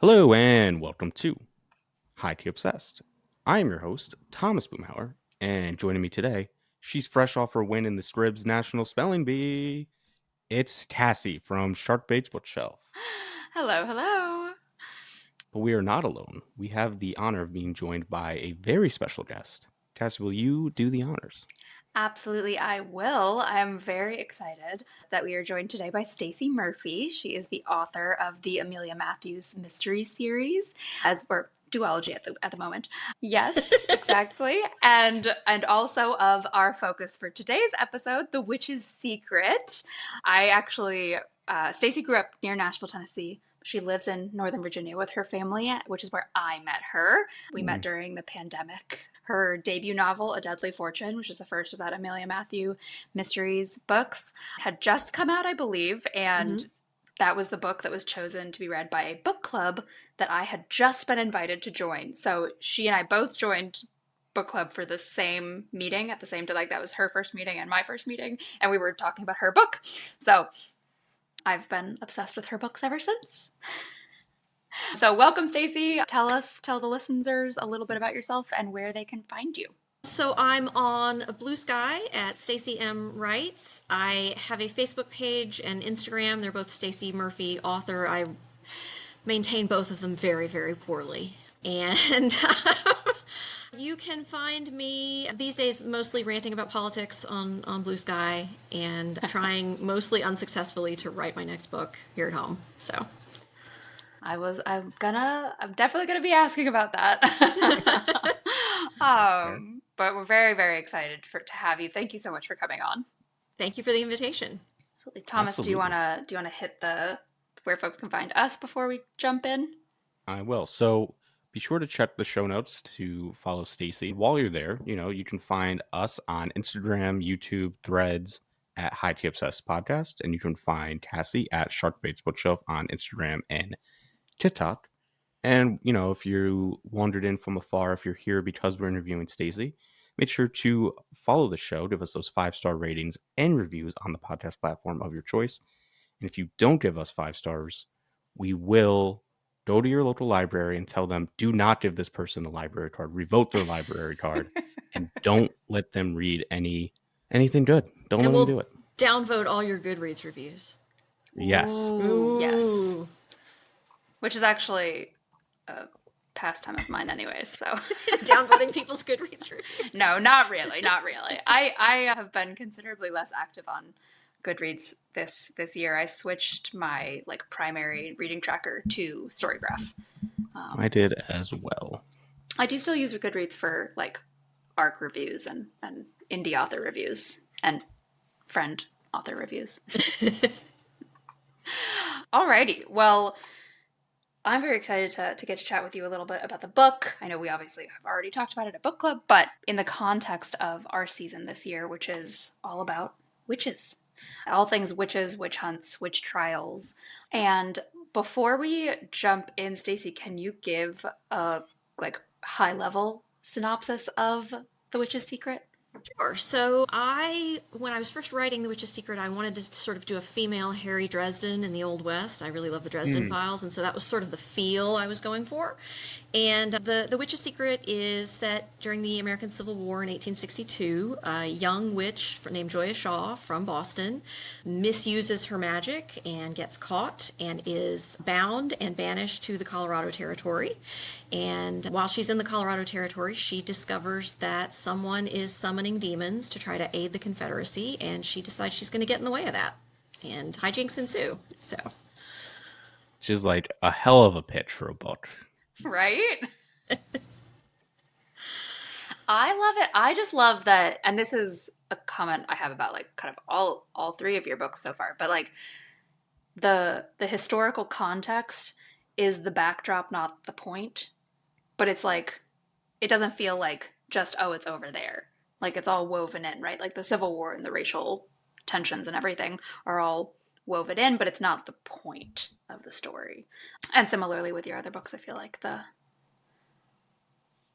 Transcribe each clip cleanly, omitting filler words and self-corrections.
Hello and welcome to Highkey Obsessed. I am your host, Thomas Boomhauer, and joining me today, she's fresh off her win in the Scribs National Spelling Bee. It's Cassie from Shark Bait's Bookshelf. Hello, hello. But we are not alone. We have the honor of being joined by a very special guest. Cassie, will you do the honors? Absolutely, I will. I'm very excited that we are joined today by Stacie Murphy. She is the author of the Amelia Matthews Mystery Series, as we're duology at the moment. Yes, exactly. And also of our focus for today's episode, The Witch's Secret. I actually Stacie grew up near Nashville, Tennessee. She lives in Northern Virginia with her family, which is where I met her. We met during the pandemic. Her debut novel, A Deadly Fortune, which is the first of that Amelia Matthew Mysteries books, had just come out, I believe, and that was the book that was chosen to be read by a book club that I had just been invited to join. So she and I both joined book club for the same meeting at the same time. Like, that was her first meeting and my first meeting, and we were talking about her book. So I've been obsessed with her books ever since. So welcome, Stacie. Tell the listeners a little bit about yourself and where they can find you. So I'm on Blue Sky at Stacie M. Writes. I have a Facebook page and Instagram. They're both Stacie Murphy, author. I maintain both of them very, very poorly. And you can find me these days mostly ranting about politics on Blue Sky and trying mostly unsuccessfully to write my next book here at home. So I'm definitely gonna be asking about that. But we're very, very excited to have you. Thank you so much for coming on. thank you for the invitation. Absolutely. Thomas, Absolutely. do you wanna hit where folks can find us before we jump in? I will. So be sure to check the show notes to follow Stacie. While you're there, you can find us on Instagram, YouTube, Threads at Highkey Obsessed Podcast, and you can find Cassie at Shark Bait's Bookshelf on Instagram and TikTok. And, if you wandered in from afar, if you're here because we're interviewing Stacie, make sure to follow the show, give us those 5-star ratings and reviews on the podcast platform of your choice. And if you don't give us 5 stars, we will go to your local library and tell them, do not give this person a library card, revoke their library card, and don't let them read anything good. Don't let them do it. Downvote all your Goodreads reviews. Yes. Ooh, yes. Which is actually a pastime of mine anyways, so. Downvoting people's Goodreads reviews. No, not really. I have been considerably less active on Goodreads this year. I switched my primary reading tracker to Storygraph. I did as well. I do still use Goodreads for ARC reviews and indie author reviews and friend author reviews. Alrighty, well, I'm very excited to get to chat with you a little bit about the book. I know we obviously have already talked about it at book club, but in the context of our season this year, which is all about witches. All things witches, witch hunts, witch trials. And before we jump in, Stacie, can you give a high level synopsis of The Witch's Secret? Sure. So when I was first writing The Witch's Secret, I wanted to sort of do a female Harry Dresden in the Old West. I really love the Dresden Files, and so that was sort of the feel I was going for. And the Witch's Secret is set during the American Civil War in 1862. A young witch named Joya Shaw from Boston misuses her magic and gets caught and is bound and banished to the Colorado Territory. And while she's in the Colorado Territory, she discovers that someone is summoning demons to try to aid the Confederacy, and she decides she's going to get in the way of that. And hijinks ensue. So, Which is like a hell of a pitch for a book. Right? I love it. I just love that, and this is a comment I have about kind of all three of your books so far, but the historical context is the backdrop, not the point. But it's it doesn't feel like just, oh, it's over there. It's all woven in, right? The Civil War and the racial tensions and everything are all woven in, but it's not the point of the story. And similarly with your other books, I feel like the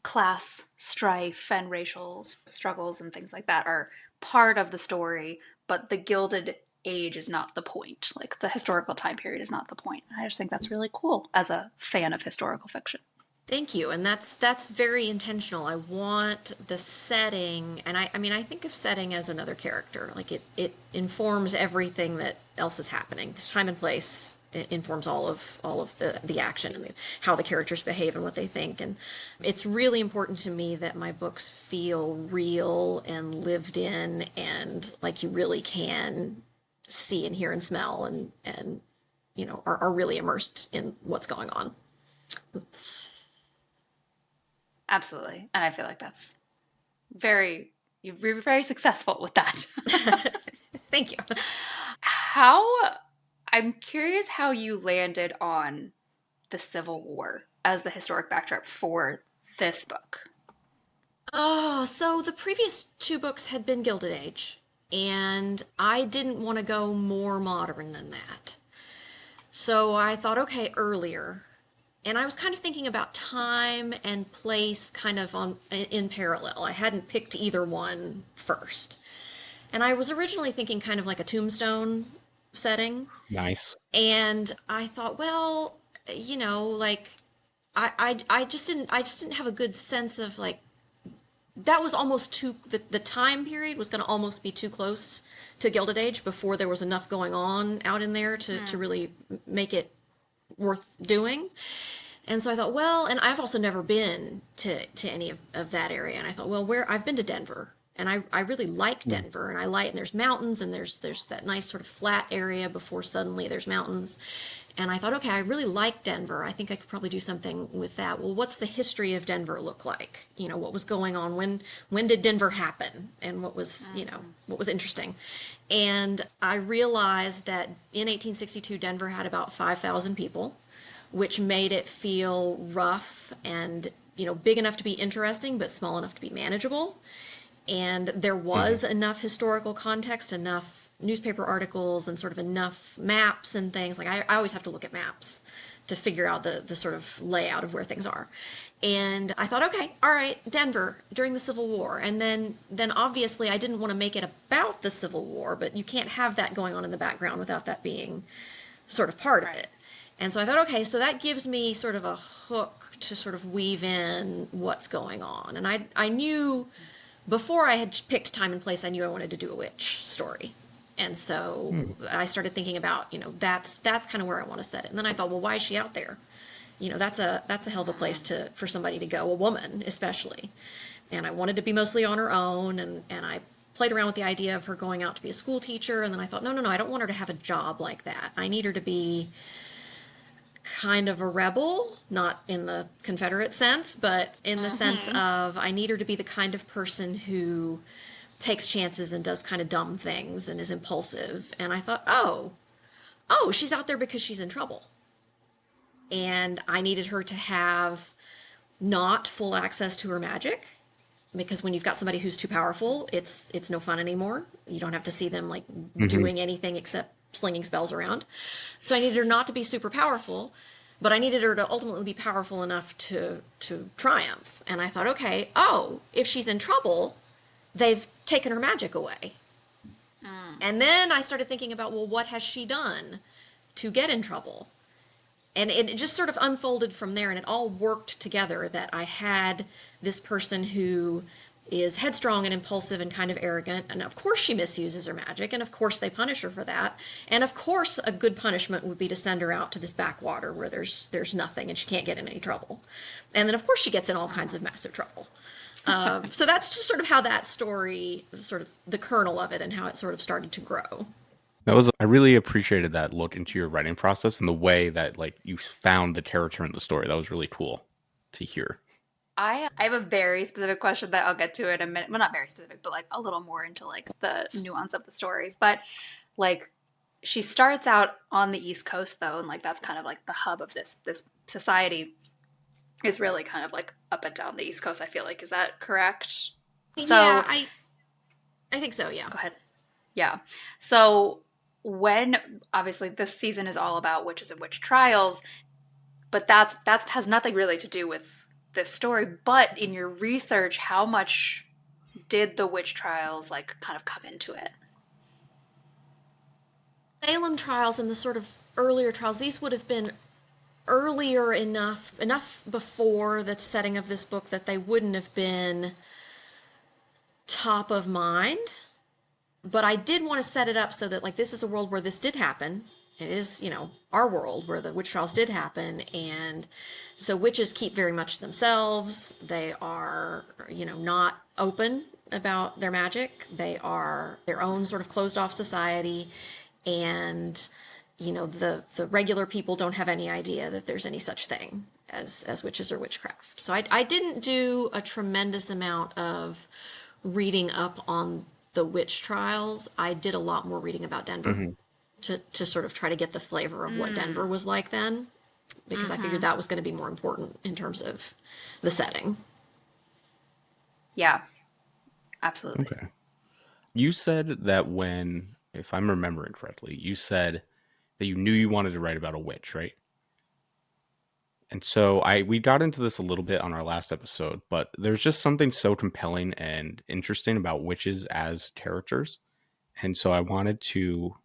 class strife and racial struggles and things like that are part of the story, but the gilded age is not the point. Like the historical time period is not the point. I just think that's really cool as a fan of historical fiction. Thank you. And that's very intentional. I want the setting, and I mean, I think of setting as another character. Like it informs everything that else is happening. The time and place informs all of the action and how the characters behave and what they think. And it's really important to me that my books feel real and lived in, and like you really can see and hear and smell, and are really immersed in what's going on. Absolutely. And I feel like that's you're very successful with that. Thank you. I'm curious how you landed on the Civil War as the historic backdrop for this book. Oh, so the previous two books had been Gilded Age, and I didn't want to go more modern than that. So I thought, okay, earlier. And I was kind of thinking about time and place kind of in parallel. I hadn't picked either one first. And I was originally thinking kind of like a Tombstone setting. Nice. And I thought, well, like I just didn't have a good sense of like that was almost the time period was going to almost be too close to Gilded Age before there was enough going on out in there to really make it worth doing. And so I thought, well, and I've also never been to any of that area. And I thought, well, I've been to Denver, and I really like Denver, and and there's mountains, and there's that nice sort of flat area before suddenly there's mountains. And I thought, okay, I really like Denver. I think I could probably do something with that. Well, what's the history of Denver look like? What was going on? When did Denver happen? And what was, what was interesting? And I realized that in 1862, Denver had about 5,000 people, which made it feel rough and, big enough to be interesting, but small enough to be manageable. And there was enough historical context, enough newspaper articles, and sort of enough maps and things. Like I always have to look at maps to figure out the sort of layout of where things are. And I thought, okay, all right, Denver during the Civil War. And then obviously I didn't want to make it about the Civil War, but you can't have that going on in the background without that being sort of part of it. And so I thought, okay, so that gives me sort of a hook to sort of weave in what's going on. And I knew, before I had picked time and place, I knew I wanted to do a witch story. And so I started thinking about, that's kind of where I want to set it. And then I thought, well, why is she out there? That's a hell of a place for somebody to go, a woman especially. And I wanted to be mostly on her own, and I played around with the idea of her going out to be a school teacher. And then I thought, no, I don't want her to have a job like that. I need her to be kind of a rebel, not in the Confederate sense, but in the sense of I need her to be the kind of person who takes chances and does kind of dumb things and is impulsive. And I thought, oh, she's out there because she's in trouble. And I needed her to have not full access to her magic, because when you've got somebody who's too powerful, it's no fun anymore. You don't have to see them like doing anything except slinging spells around. So I needed her not to be super powerful, but I needed her to ultimately be powerful enough to triumph. And I thought, okay, if she's in trouble, they've taken her magic away. And then I started thinking about, well, what has she done to get in trouble? And it just sort of unfolded from there, and it all worked together, that I had this person who is headstrong and impulsive and kind of arrogant, and of course she misuses her magic, and of course they punish her for that, and of course a good punishment would be to send her out to this backwater where there's nothing and she can't get in any trouble. And then of course she gets in all kinds of massive trouble. So that's just sort of how that story, sort of the kernel of it, and how it sort of started to grow. I really appreciated that look into your writing process and the way that like you found the character in the story. That was really cool to hear. I have a very specific question that I'll get to in a minute. Well, not very specific, but like a little more into like the nuance of the story. But like she starts out on the East Coast though, and like that's kind of like the hub of this society is really kind of like up and down the East Coast, I feel like. Is that correct? So yeah, I think so, yeah. Go ahead. Yeah. So when obviously this season is all about witches and witch trials, but that has nothing really to do with this story. But in your research, how much did the witch trials like kind of come into it? Salem trials and the sort of earlier trials, these would have been earlier enough before the setting of this book that they wouldn't have been top of mind. But I did want to set it up so that, like, this is a world where this did happen. It is, our world where the witch trials did happen. And so witches keep very much to themselves. They are, not open about their magic. They are their own sort of closed off society. And, the regular people don't have any idea that there's any such thing as witches or witchcraft. So I didn't do a tremendous amount of reading up on the witch trials. I did a lot more reading about Denver to sort of try to get the flavor of what Denver was like then, because I figured that was going to be more important in terms of the setting. Yeah, absolutely. Okay. You said that if I'm remembering correctly, you said that you knew you wanted to write about a witch, right? And so we got into this a little bit on our last episode, but there's just something so compelling and interesting about witches as characters. And so I wanted to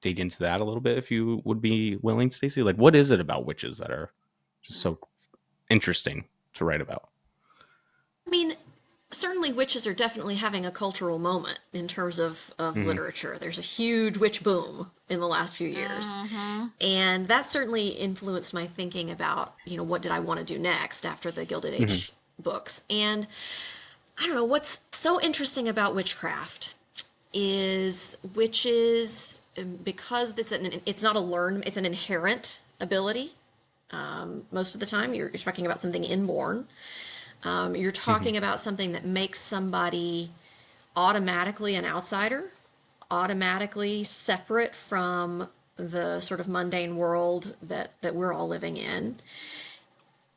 dig into that a little bit, if you would be willing, Stacie. Like, what is it about witches that are just so interesting to write about? I mean, certainly witches are definitely having a cultural moment in terms of literature. There's a huge witch boom in the last few years. And that certainly influenced my thinking about, what did I want to do next after the Gilded Age books. And I don't know, what's so interesting about witchcraft is witches, because it's not a learned, it's an inherent ability. Most of the time you're talking about something inborn. You're talking about something that makes somebody automatically an outsider, automatically separate from the sort of mundane world that we're all living in.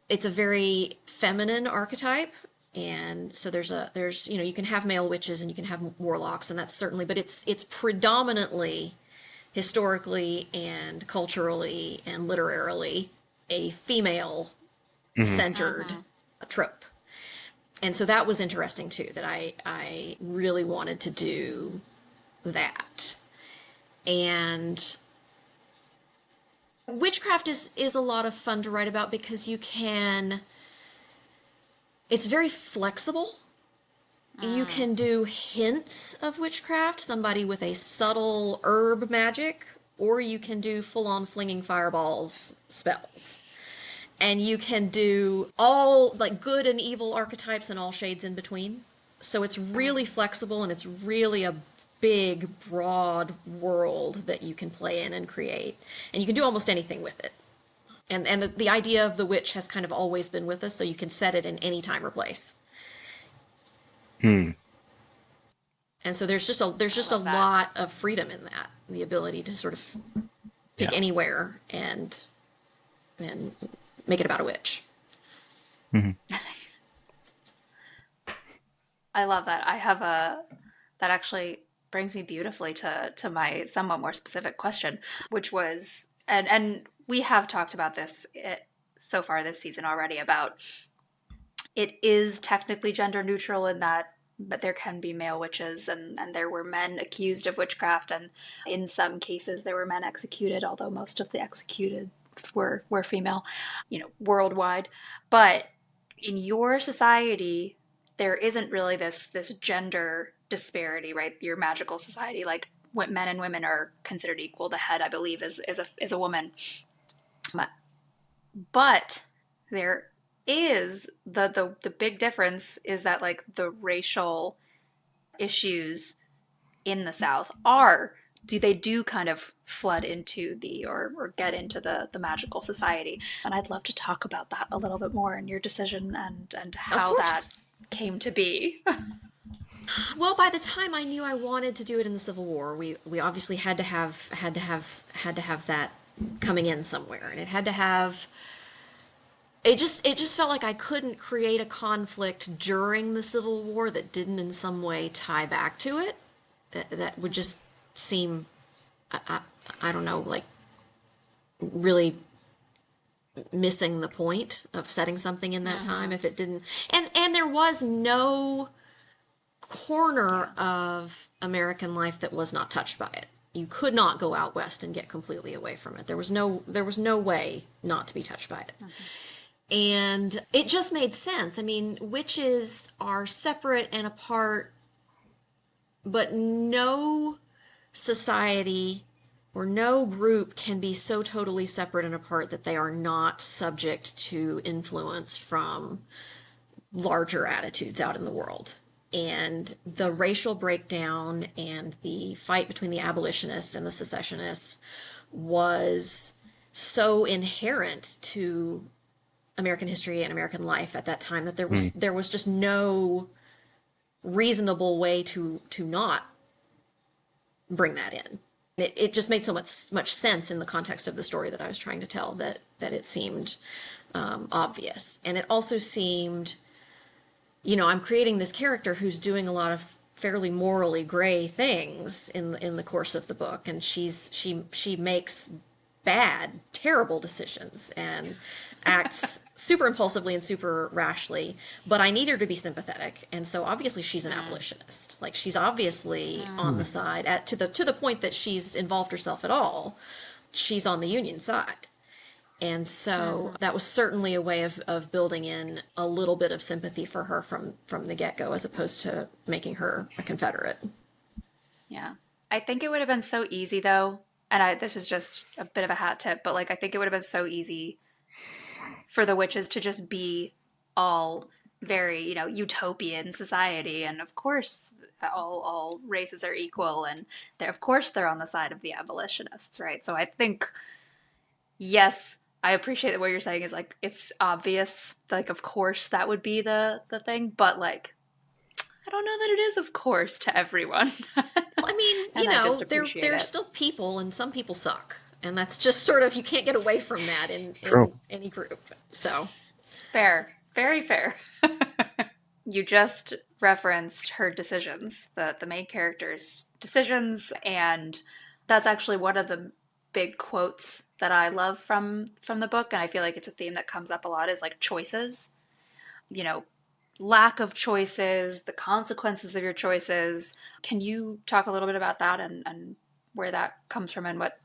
It's a very feminine archetype. And so there's you can have male witches and you can have warlocks, and that's certainly, but it's predominantly, historically and culturally and literarily, a female centered trope. And so that was interesting too, that I really wanted to do that. And witchcraft is a lot of fun to write about because it's very flexible. You can do hints of witchcraft, somebody with a subtle herb magic, or you can do full-on flinging fireballs spells. And you can do all, like, good and evil archetypes and all shades in between. So it's really flexible, and it's really a big, broad world that you can play in and create. And you can do almost anything with it. And the idea of the witch has kind of always been with us, so you can set it in any time or place. And so there's just a lot of freedom in that, the ability to sort of pick anywhere and make it about a witch. I love that. That actually brings me beautifully to my somewhat more specific question, which was, and we have talked about this so far this season already, about it is technically gender neutral in that, but there can be male witches, and there were men accused of witchcraft, and in some cases there were men executed, although most of the executed were female, worldwide. But in your society, there isn't really this gender disparity, right? Your magical society, like, men and women are considered equal. The head, I believe, is a woman. But there is the big difference is that, like, the racial issues in the South do kind of flood into or get into the magical society. And I'd love to talk about that a little bit more, and your decision and how that came to be. Well, by the time I knew I wanted to do it in the Civil War, we obviously had to have that coming in somewhere, and it had to have. It just felt like I couldn't create a conflict during the Civil War that didn't in some way tie back to it. That would just seem, I don't know, like, really missing the point of setting something in that time if it didn't. And there was no corner of American life that was not touched by it. you could not go out west and get completely away from it. There was no way not to be touched by it. And it just made sense. I mean, witches are separate and apart, but no society or no group can be so totally separate and apart that they are not subject to influence from larger attitudes out in the world. And the racial breakdown and the fight between the abolitionists and the secessionists was so inherent to American history and American life at that time that there was just no reasonable way to not bring that in. It just made so much sense in the context of the story that I was trying to tell that it seemed obvious. And it also seemed, I'm creating this character who's doing a lot of fairly morally gray things in the course of the book, and she makes bad, terrible decisions and acts super impulsively and super rashly, but I need her to be sympathetic, and so obviously she's an abolitionist. Like, she's obviously on the side, to the point that she's involved herself at all, she's on the Union side. And so that was certainly a way of building in a little bit of sympathy for her from the get-go, as opposed to making her a Confederate. Yeah. I think it would have been so easy, though, and this is just a bit of a hat tip, but like, I think it would have been so easy for the witches to just be all very, utopian society, and of course all races are equal, and of course they're on the side of the abolitionists, right? So I think, yes, I appreciate that what you're saying is like, it's obvious, like, of course that would be the thing, but like, I don't know that it is of course to everyone. Well, I mean, there's still people, and some people suck. And that's just sort of, you can't get away from that in any group. So fair, very fair. You just referenced her decisions, the main character's decisions, and that's actually one of the big quotes that I love from the book, and I feel like it's a theme that comes up a lot, is like choices. Lack of choices, the consequences of your choices. Can you talk a little bit about that and where that comes from, and what,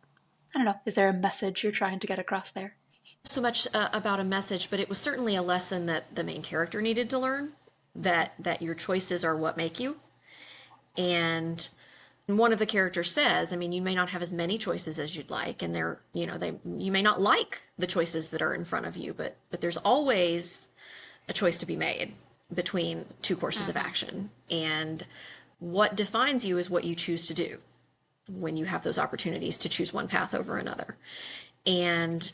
I don't know, is there a message you're trying to get across there? So much about a message, but it was certainly a lesson that the main character needed to learn, that your choices are what make you. And one of the characters says, I mean, you may not have as many choices as you'd like, and you may not like the choices that are in front of you, but there's always a choice to be made between two courses of action. And what defines you is what you choose to do when you have those opportunities to choose one path over another. And,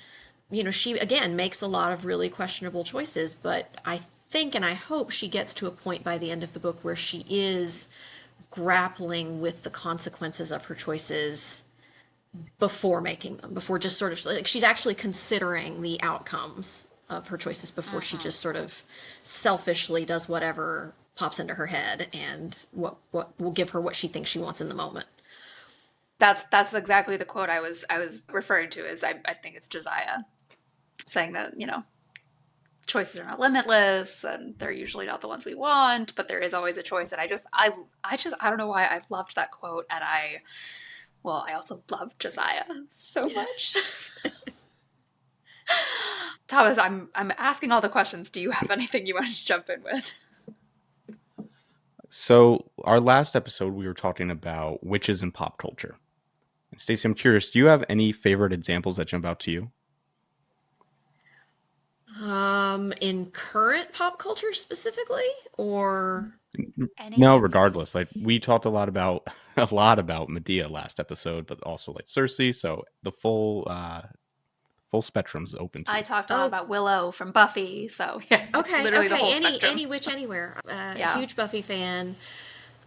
she, again, makes a lot of really questionable choices, but I think and I hope she gets to a point by the end of the book where she is grappling with the consequences of her choices before making them, before just sort of, like, she's actually considering the outcomes of her choices before she just sort of selfishly does whatever pops into her head and what will give her what she thinks she wants in the moment. That's exactly the quote I was referring to. Is I think it's Josiah saying that, choices are not limitless, and they're usually not the ones we want, but there is always a choice. And I don't know why I loved that quote, and I also loved Josiah so much. Thomas, I'm asking all the questions. Do you have anything you want to jump in with? So our last episode, we were talking about witches in pop culture. Stacie, I'm curious, do you have any favorite examples that jump out to you? In current pop culture specifically, or no, regardless. Like, we talked a lot about Medea last episode, but also like Cersei. So the full spectrum's open to I talked a lot about Willow from Buffy, so yeah. Okay, literally the whole spectrum. Any witch anywhere. Huge Buffy fan.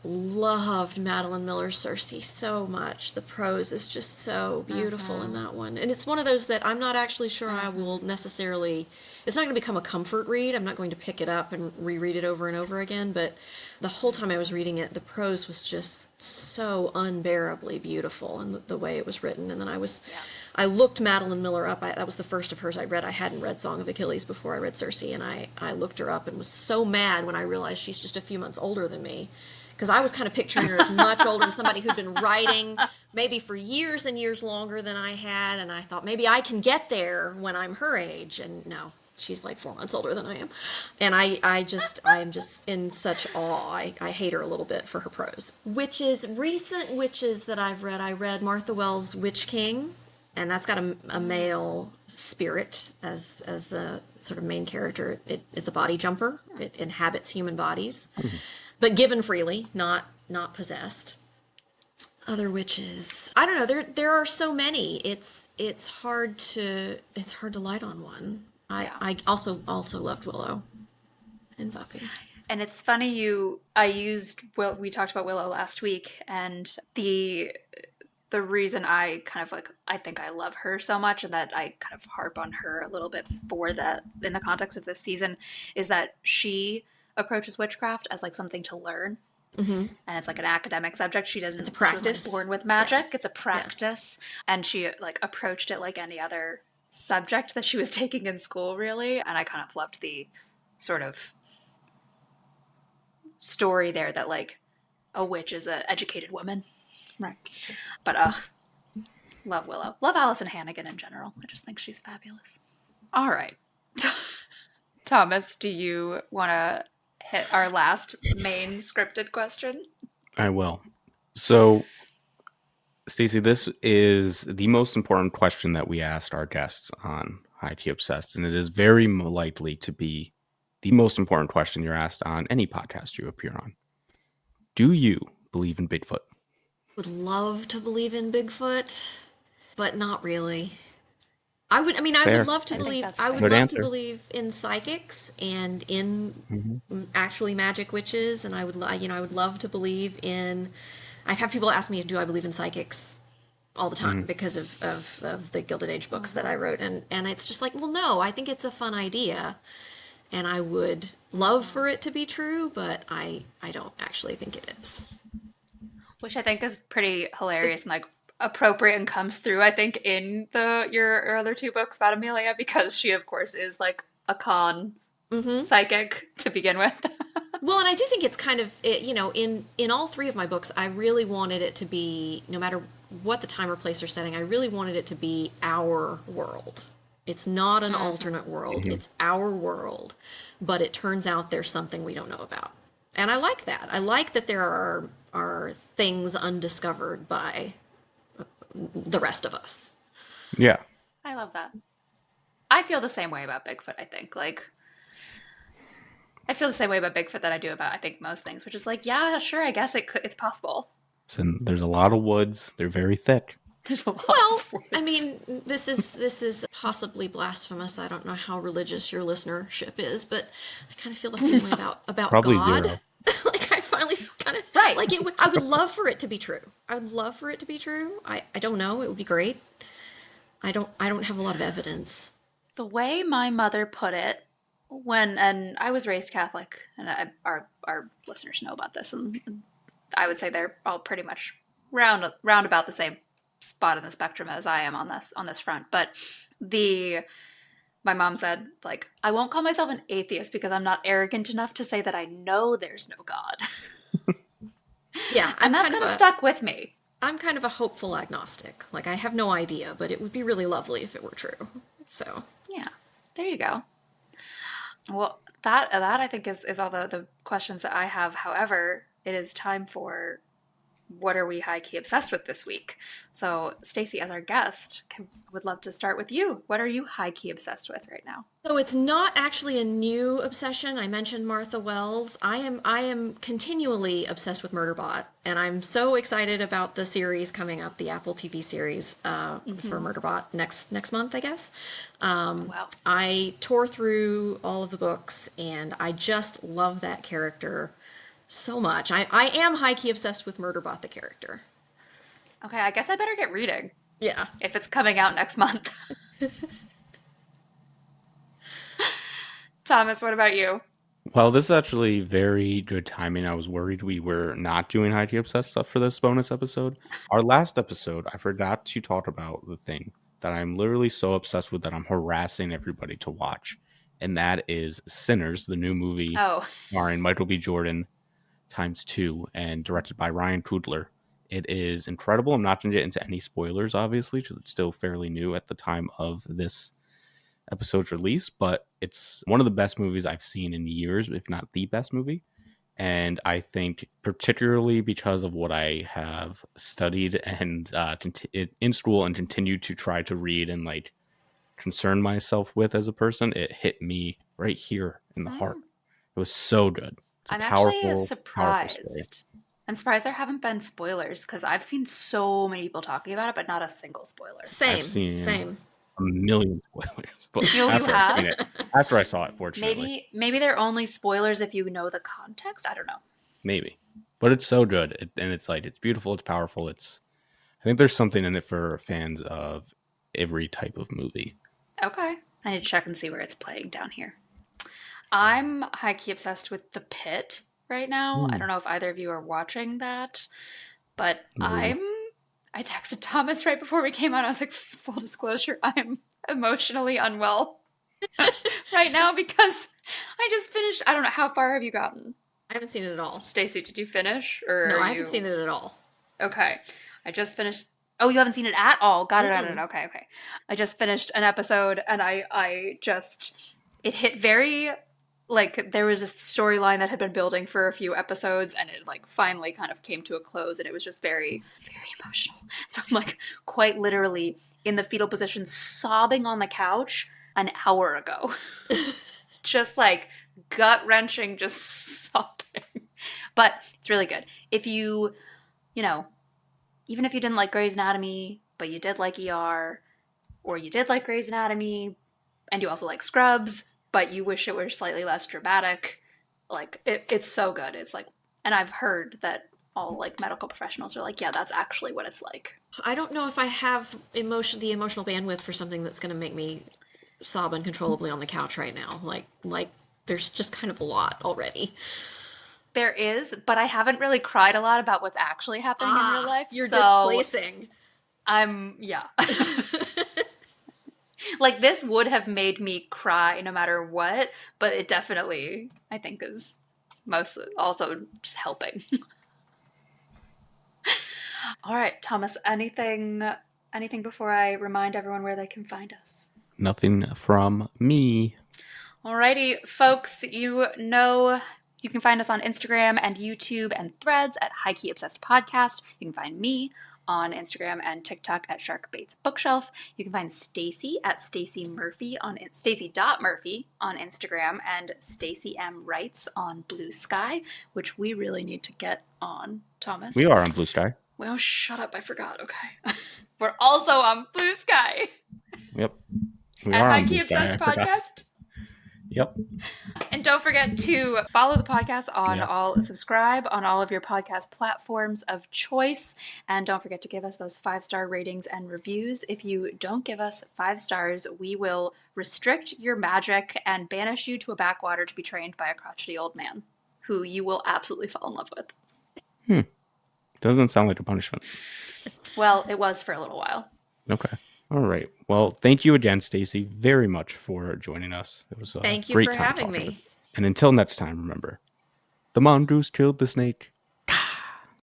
Loved Madeline Miller's Cersei so much. The prose is just so beautiful in that one. And it's one of those that I'm not actually sure I will necessarily, it's not going to become a comfort read. I'm not going to pick it up and reread it over and over again, but the whole time I was reading it, the prose was just so unbearably beautiful, and the way it was written. And then I looked Madeline Miller up. That was the first of hers I read. I hadn't read Song of Achilles before I read Cersei, and I looked her up and was so mad when I realized she's just a few months older than me, Because I was kind of picturing her as much older than somebody who'd been writing maybe for years and years longer than I had, and I thought maybe I can get there when I'm her age. And no, she's like 4 months older than I am. And I am just in such awe. I hate her a little bit for her prose. Recent witches that I've read, I read Martha Wells' Witch King, and that's got a male spirit as the sort of main character. It is a body jumper. It inhabits human bodies. But given freely, not possessed. Other witches, I don't know. There are so many. It's hard to light on one. I also loved Willow and Buffy. And it's funny we talked about Willow last week, and the reason I kind of I think I love her so much, and that I kind of harp on her a little bit in the context of this season, is that she approaches witchcraft as something to learn. And it's an academic subject. She doesn't. It's a practice. She wasn't born with magic. Yeah. It's a practice, and she approached it like any other subject that she was taking in school, really. And I kind of loved the sort of story there that a witch is an educated woman, right? But love Willow. Love Allison Hannigan in general. I just think she's fabulous. All right, Thomas, do you want to hit our last main scripted question? I will. So, Stacie, this is the most important question that we asked our guests on Highkey Obsessed, and it is very likely to be the most important question you're asked on any podcast you appear on. Do you believe in Bigfoot? Would love to believe in Bigfoot, but not really. I would love to believe. I would love to believe in psychics and in actually magic witches, and I would love to believe in. I've had people ask me, do I believe in psychics all the time because of the Gilded Age books that I wrote, and it's just well, no, I think it's a fun idea, and I would love for it to be true, but I don't actually think it is. Which I think is pretty hilarious and appropriate, and comes through, I think, in your other two books about Amelia, because she of course is a con psychic to begin with. Well, and I do think it's kind of in all three of my books, I really wanted it to be, no matter what the time or place or setting, I really wanted it to be our world. It's not an alternate world. It's our world, but it turns out there's something we don't know about, and I like that. I like that there are things undiscovered by the rest of us. Yeah. I love that. I feel the same way about Bigfoot, I think. I feel the same way about Bigfoot that I do about, I think, most things, which is yeah, sure, I guess it's possible. And there's a lot of woods. They're very thick. There's a lot of woods. I mean, this is possibly blasphemous. I don't know how religious your listenership is, but I kind of feel the same way about Probably God. Zero. I finally kind of right. I would love for it to be true. I would love for it to be true. I don't know. It would be great. I don't have a lot of evidence. The way my mother put it, and I was raised Catholic, and our listeners know about this, and I would say they're all pretty much round about the same spot in the spectrum as I am on this front. But my mom said, I won't call myself an atheist because I'm not arrogant enough to say that I know there's no God. Yeah, and that's kind of stuck with me. I'm kind of a hopeful agnostic. I have no idea, but it would be really lovely if it were true. So yeah, there you go. Well, that I think is all the questions that I have. However, it is time for what are we high-key obsessed with this week? So, Stacie, as our guest, would love to start with you. What are you high-key obsessed with right now? So it's not actually a new obsession. I mentioned Martha Wells. I am continually obsessed with Murderbot, and I'm so excited about the series coming up, the Apple TV series for Murderbot next month, I guess. Wow. I tore through all of the books, and I just love that character so much. I am high-key obsessed with Murderbot, the character. Okay, I guess I better get reading. Yeah. If it's coming out next month. Thomas, what about you? Well, this is actually very good timing. I was worried we were not doing Highkey Obsessed stuff for this bonus episode. Our last episode, I forgot to talk about the thing that I'm literally so obsessed with that I'm harassing everybody to watch. And that is Sinners, the new movie starring Michael B. Jordan, times 2 and directed by Ryan Coogler. It is incredible. I'm not going to get into any spoilers, obviously, because it's still fairly new at the time of this episode's release, but it's one of the best movies I've seen in years, if not the best movie. And I think particularly because of what I have studied and in school and continue to try to read and like concern myself with as a person, it hit me right here in the heart. It was so good. It's a I'm actually powerful story. surprised. I'm surprised there haven't been spoilers because I've seen so many people talking about it, but not a single spoiler. I've seen Same. a million spoilers, but You have? after I saw it, fortunately. Maybe they're only spoilers if you know the context. I don't know. Maybe, but it's so good, and it's like it's beautiful, it's powerful. I think there's something in it for fans of every type of movie. Okay, I need to check and see where it's playing down here. I'm high-key obsessed with The Pit right now. I don't know if either of you are watching that, but I texted Thomas right before we came on. I was like, full disclosure, I'm emotionally unwell right now because I just finished. I don't know, how far have you gotten? I haven't seen it at all. Stacie, did you finish? Or no, I haven't seen it at all. Okay, I just finished. Oh, you haven't seen it at all? Got it. Okay. I just finished an episode, and it hit very, like, there was a storyline that had been building for a few episodes, and it like finally kind of came to a close, and it was just very, very emotional. So I'm like quite literally in the fetal position, sobbing on the couch an hour ago, just like gut wrenching, just sobbing. But it's really good. If you know. Even if you didn't like Grey's Anatomy, but you did like ER, or you did like Grey's Anatomy, and you also like Scrubs, but you wish it were slightly less dramatic, like, it's so good. It's like, and I've heard that all like medical professionals are like, yeah, that's actually what it's like. I don't know if I have the emotional bandwidth for something that's going to make me sob uncontrollably on the couch right now. Like there's just kind of a lot already. There is, but I haven't really cried a lot about what's actually happening in real life. You're displacing. Yeah. Like, this would have made me cry no matter what, but it definitely, I think, is mostly also just helping. All right, Thomas, anything before I remind everyone where they can find us? Nothing from me. Alrighty, folks, you know you can find us on Instagram and YouTube and Threads at Highkey Obsessed Podcast. You can find me on Instagram and TikTok at Sharkbait's Bookshelf. You can find Stacie at Stacie Murphy on Stacie.Murphy on Instagram, and Stacie M Writes on Blue Sky, which we really need to get on, Thomas. We are on Blue Sky. Well, shut up, I forgot. Okay. We're also on Blue Sky. Yep. We are on Highkey Obsessed Podcast. Yep. And don't forget to follow the podcast subscribe on all of your podcast platforms of choice. And don't forget to give us those 5-star ratings and reviews. If you don't give us 5 stars, we will restrict your magic and banish you to a backwater to be trained by a crotchety old man who you will absolutely fall in love with. Doesn't sound like a punishment. Well, it was for a little while. Okay. All right. Well, thank you again, Stacie, very much for joining us. It was a Thank you great for time having me. And until next time, remember, the mongoose killed the snake.